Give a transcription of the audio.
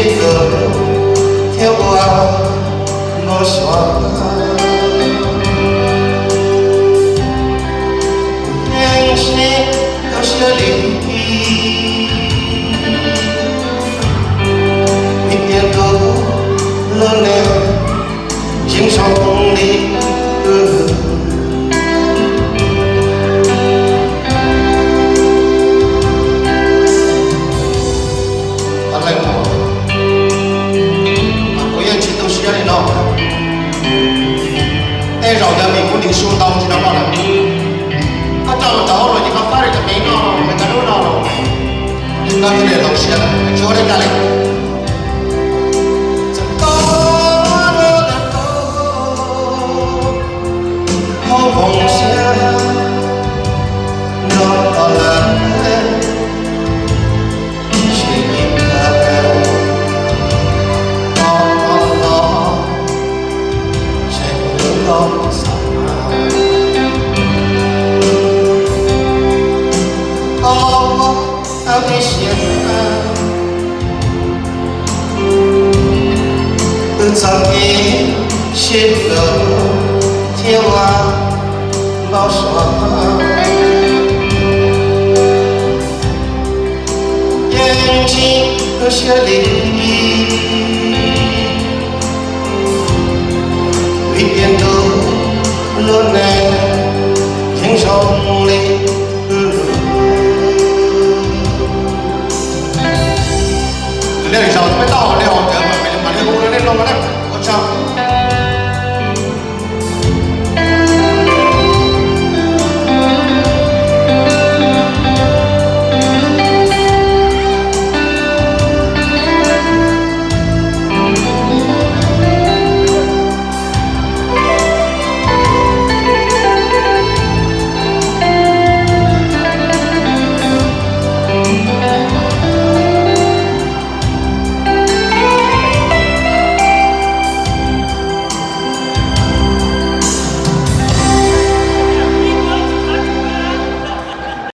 个跳过我耍，人生有些离，一点都热烈，轻松的。 哎，绕家民工的手当起来嘛了，他找了找了，你看发的这没拿了，没看着拿了，那就来老些了，叫人家来。这高了的头，好梦想，让到了心里看。 我的心曾经是个天王老双，眼睛有些离，一点都落泪。